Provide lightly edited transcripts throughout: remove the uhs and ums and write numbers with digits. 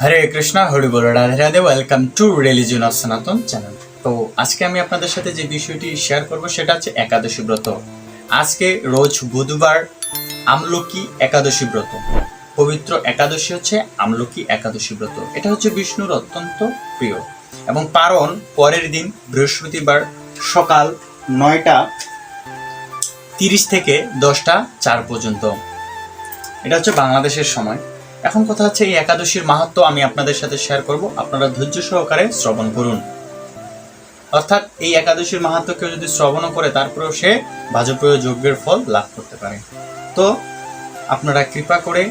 Hare Krishna, Hari ball, Radhe Radhe. Welcome to religion of সনাতন channel. তো আজকে আমি আপনাদের সাথে যে বিষয়টি শেয়ার করব সেটা হচ্ছে একাদশী ব্রত। আজকে রোজ বুধবার আমলকি একাদশী ব্রত। পবিত্র একাদশী হচ্ছে আমলকি একাদশী ব্রত। এটা হচ্ছে বিষ্ণুর অত্যন্ত প্রিয় এবং পারণ পরের দিন বৃহস্পতিবার সকাল 9:30 থেকে 10:04 পর্যন্ত। এটা হচ্ছে বাংলাদেশের সময়। এখন কথা হচ্ছে এই একাদশীর মাহাত্ম্য আমি আপনাদের সাথে শেয়ার করব, আপনারা ধৈর্য সহকারে শ্রবণ করুন। অর্থাৎ এই একাদশীর মাহাত্ম্য কেউ যদি শ্রবণ করে তারপরেও সে বাজপেয় যজ্ঞের ফল লাভ করতে পারে। তো আপনারা কৃপা করে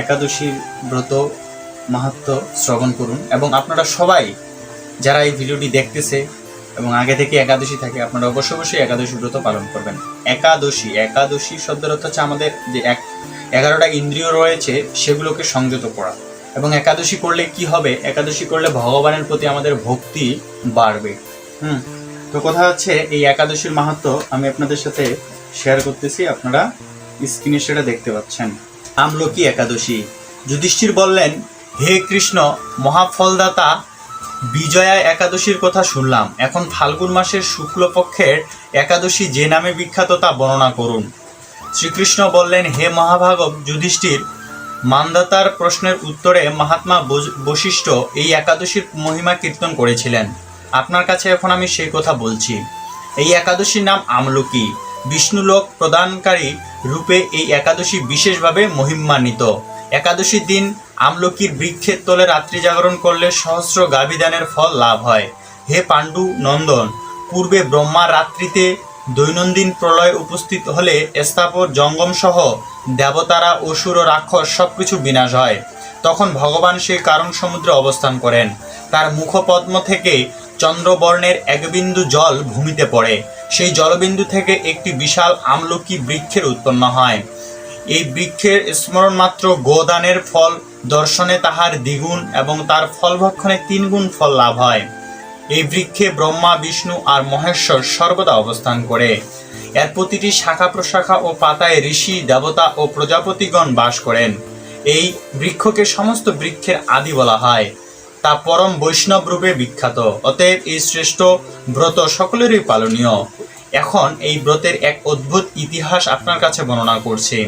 একাদশীর ব্রত মাহাত্ম্য শ্রবণ করুন এবং আপনারা সবাই যারা এই ভিডিওটি দেখতেছে এবং আগে থেকে একাদশী থাকে আপনারা অবশ্যই একাদশী ব্রত পালন করবেন। একাদশী শব্দের অর্থ হচ্ছে আমাদের যে 11টা ইন্দ্রিয় রয়েছে সেগুলোকে সংযত করা। এবং একাদশী করলে কি হবে? একাদশী করলে ভগবানের প্রতি আমাদের ভক্তি বাড়বে। তো কথা হচ্ছে এই একাদশীর মাহাত্ম্য আমি আপনাদের সাথে শেয়ার করতেছি, আপনারা স্ক্রিনে সেটা দেখতে পাচ্ছেন। আমলকি একাদশী। যুধিষ্ঠির বললেন, হে কৃষ্ণ, মহাফলদাতা বিজয়া একাদশীর কথা শুনলাম। এখন ফাল্গুন মাসের শুক্লপক্ষের একাদশী যে নামে বিখ্যাত তা বর্ণনা করুন। শ্রীকৃষ্ণ বললেন, হে মহাভাগব যুধিষ্ঠির, মান্ধাতার প্রশ্নের উত্তরে মহাত্মা বশিষ্ঠ এই একাদশীর মহিমা কীর্তন করেছিলেন। আপনার কাছে এখন আমি সেই কথা বলছি। এই একাদশীর নাম আমলকি। বিষ্ণুলোক প্রদানকারী রূপে এই একাদশী বিশেষভাবে মহিমান্বিত। একাদশীর দিন আমলকির বৃক্ষের তলে রাত্রি জাগরণ করলে সহস্র গাভীদানের ফল লাভ হয়। হে পাণ্ডু নন্দন, পূর্বে ব্রহ্মা রাত্রিতে দৈনন্দিন প্রলয় উপস্থিত হলে স্থাপর জঙ্গম সহ দেবতারা অসুর ও রাক্ষস সবকিছু বিনাশ হয়। তখন ভগবান সেই কারণ সমুদ্রে অবস্থান করেন। তার মুখপদ্ম থেকে চন্দ্রবর্ণের এক বিন্দু জল ভূমিতে পড়ে। সেই জলবিন্দু থেকে একটি বিশাল আমলকি বৃক্ষের উৎপন্ন হয়। এই বৃক্ষের স্মরণ মাত্র গোদানের ফল দর্শনে তাহার দ্বিগুণ এবং তার ফল ভক্ষণে 3 গুণ ফল লাভ হয়। এই বৃক্ষে ব্রহ্মা, বিষ্ণু আর মহেশ্বর সর্বদা অবস্থান করে। এর প্রতিটি শাখা প্রশাখা ও পাতায় ঋষি, দেবতা ও প্রজাপতিগণ বাস করেন। এই বৃক্ষকে সমস্ত বৃক্ষের আদি বলা হয়। তা পরম বৈষ্ণব রূপে বিখ্যাত। অতএব এই শ্রেষ্ঠ ব্রত সকলেরই পালনীয়। এখন এই ব্রতের এক অদ্ভুত ইতিহাস আপনার কাছে বর্ণনা করছি।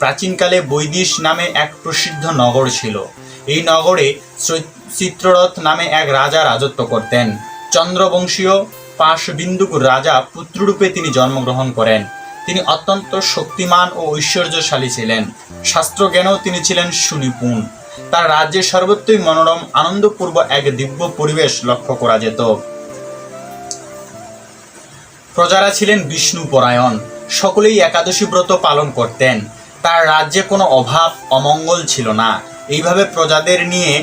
প্রাচীনকালে বৈদিশ নামে এক প্রসিদ্ধ নগর ছিল। এই নগরে চিত্ররথ নামে এক রাজা রাজত্ব করতেন। চন্দ্রবংশীয় পাশবিন্দুকুর রাজা পুত্ররূপে তিনি জন্মগ্রহণ করেন। তিনি অত্যন্ত শক্তিমান ও ঐশ্বর্যশালী ছিলেন। শাস্ত্র জ্ঞানেও তিনি ছিলেন সুনিপুণ। তার রাজ্যে সর্বত্রই মনোরম আনন্দপূর্ব এক দিব্য পরিবেশ লক্ষ্য করা যেত। প্রজারা ছিলেন বিষ্ণু পরায়ণ, সকলেই একাদশী ব্রত পালন করতেন। তার রাজ্যে কোনো অভাব অমঙ্গল ছিল না। এইভাবে প্রজাদের নিয়ে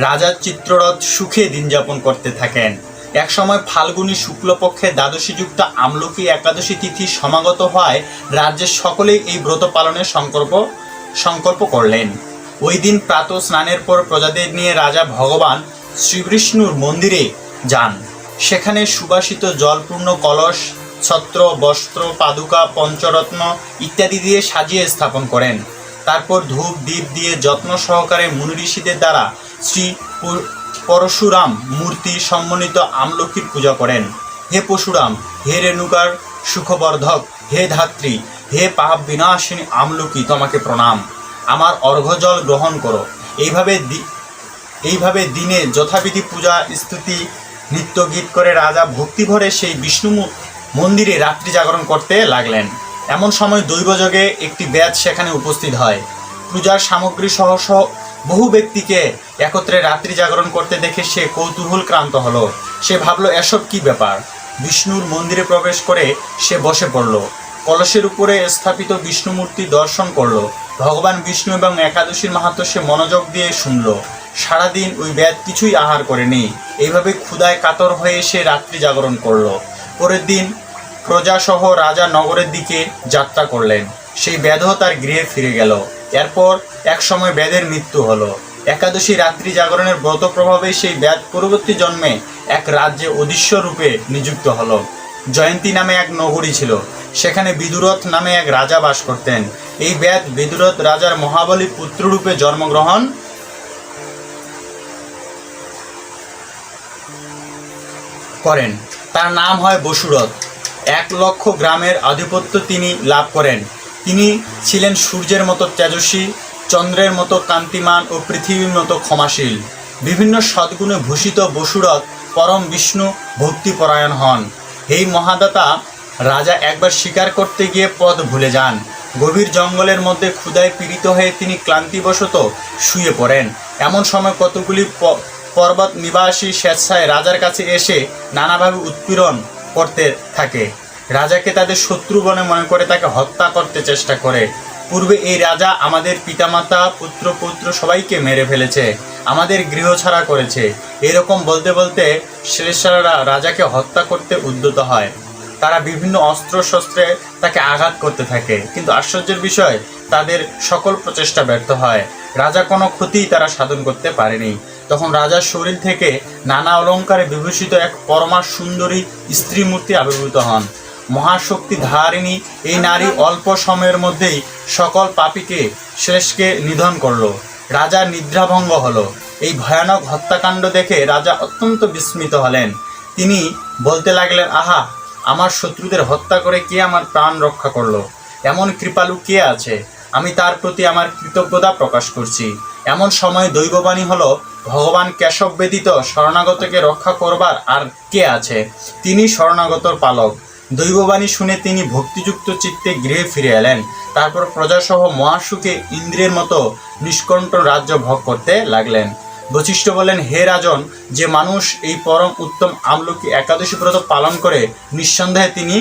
রাজা চিত্ররথ সুখে দিন যাপন করতে থাকেন। এক সময় ফাল্গুনী শুক্লপক্ষে দ্বাদশীযুক্ত আমলকি একাদশী তিথি সমাগত হওয়ায় রাজ্যের সকলেই এই ব্রত পালনের সংকল্প করলেন। ওই দিন প্রাতঃ স্নানের পর প্রজাদের নিয়ে রাজা ভগবান শ্রীবিষ্ণুর মন্দিরে যান। সেখানে সুবাসিত জলপূর্ণ কলস, ছত্র, বস্ত্র, পাদুকা, পঞ্চরত্ন ইত্যাদি দিয়ে সাজিয়ে স্থাপন করেন। তারপর ধূপ দীপ দিয়ে যত্ন সহকারে মুনি ঋষিদের দ্বারা শ্রী পরশুরাম মূর্তি সম্মানিত আমলকির পূজা করেন। হে পরশুরাম, হে রেণুকার সুখবর্ধক, হে ধাত্রী, হে পাপ বিনাশিনী আমলকি, তোমাকে প্রণাম। আমার অর্ঘ্যজল গ্রহণ করো। এইভাবে দিনে যথাবিধি পূজা স্তুতি নৃত্য গীত করে রাজা ভক্তিভরে সেই বিষ্ণু মন্দিরে রাত্রি জাগরণ করতে লাগলেন। এমন সময় দৈবযোগে একটি ব্যাধ সেখানে উপস্থিত হয়। পূজার সামগ্রী সহ বহু ব্যক্তিকে একত্রে রাত্রি জাগরণ করতে দেখে সে কৌতূহলক্রান্ত হলো। সে ভাবলো, এসব কি ব্যাপার? বিষ্ণুর মন্দিরে প্রবেশ করে সে বসে পড়ল। কলসের উপরে স্থাপিত বিষ্ণু মূর্তি দর্শন করলো। ভগবান বিষ্ণু এবং একাদশীর মাহাত্ম্য সে মনোযোগ দিয়ে শুনল। সারাদিন ওই ব্যাধ কিছুই আহার করেনি। এইভাবে ক্ষুধায় কাতর হয়ে সে রাত্রি জাগরণ করলো। পরের দিন প্রজাসহ রাজা নগরের দিকে যাত্রা করলেন। সেই ব্যাধও তার গৃহে ফিরে গেল। এরপর এক সময় ব্যাধের মৃত্যু হলো। একাদশী রাত্রি জাগরণের ব্রত প্রভাবে সেই ব্যাধ পরবর্তী জন্মে এক রাজ্যে অধীশ্বর রূপে নিযুক্ত হলো। জয়ন্তী নামে এক নগরী ছিল। সেখানে বিদুরথ নামে এক রাজা বাস করতেন। এই ব্যাধ বিদুরথ রাজার মহাবলী পুত্ররূপে জন্মগ্রহণ করেন। তার নাম হয় বসুরথ। 1,00,000 গ্রামের আধিপত্য তিনি লাভ করেন। তিনি ছিলেন সূর্যের মতো তেজস্বী, চন্দ্রের মতো কান্তিমান ও পৃথিবীর মতো ক্ষমাশীল। বিভিন্ন সদ্গুণে ভূষিত বসুরথ পরম বিষ্ণু ভক্তিপরায়ণ হন। এই মহাদাতা রাজা একবার শিকার করতে গিয়ে পথ ভুলে যান। গভীর জঙ্গলের মধ্যে ক্ষুধায় পীড়িত হয়ে তিনি ক্লান্তিবশত শুয়ে পড়েন। এমন সময় কতগুলি পর্বত নিবাসী স্বেচ্ছায় রাজার কাছে এসে নানাভাবে উৎপীড়ন করতে থাকে। রাজাকে তাদের শত্রু বলে মনে করে তাকে হত্যা করতে চেষ্টা করে। পূর্বে এই রাজা আমাদের পিতামাতা পুত্র পৌত্র সবাইকে মেরে ফেলেছে, আমাদের গৃহ ছাড়া করেছে। এরকম বলতে বলতে শ্লেষারা রাজাকে হত্যা করতে উদ্যত হয়। তারা বিভিন্ন অস্ত্র শস্ত্রে তাকে আঘাত করতে থাকে, কিন্তু আশ্চর্যের বিষয় তাদের সকল প্রচেষ্টা ব্যর্থ হয়। রাজা কোনো ক্ষতিই তারা সাধন করতে পারেনি। তখন রাজার শরীর থেকে নানা অলঙ্কারে বিভূষিত এক পরমা সুন্দরী স্ত্রী মূর্তি আবির্ভূত হন। মহাশক্তি ধারিণী এই নারী অল্প সময়ের মধ্যেই সকল পাপীকে শ্লেষকে নিধন করল। রাজার নিদ্রাভঙ্গ হলো। এই ভয়ানক হত্যাকাণ্ড দেখে রাজা অত্যন্ত বিস্মিত হলেন। তিনি বলতে লাগলেন, আহা, আমার শত্রুদের হত্যা করে কে আমার প্রাণ রক্ষা করলো? এমন কৃপালু কে আছে? আমি তার প্রতি আমার কৃতজ্ঞতা প্রকাশ করছি। এমন সময় দৈববাণী হলো, ভগবান কেশব ব্যতীত শরণাগতকে রক্ষা করবার আর কে আছে? তিনি শরণাগতর পালক। দৈববাণী শুনে তিনি ভক্তিযুক্ত চিত্তে গৃহে ফিরে এলেন। তারপর প্রজাসহ মহাসুখে ইন্দ্রের মতো নিষ্কণ্ঠ রাজ্য ভোগ করতে লাগলেন। বশিষ্ঠ বলেন, হে রাজন, যে মানুষ এই পরম উত্তম আমলকি একাদশী ব্রত পালন করে নিঃসন্দেহে তিনি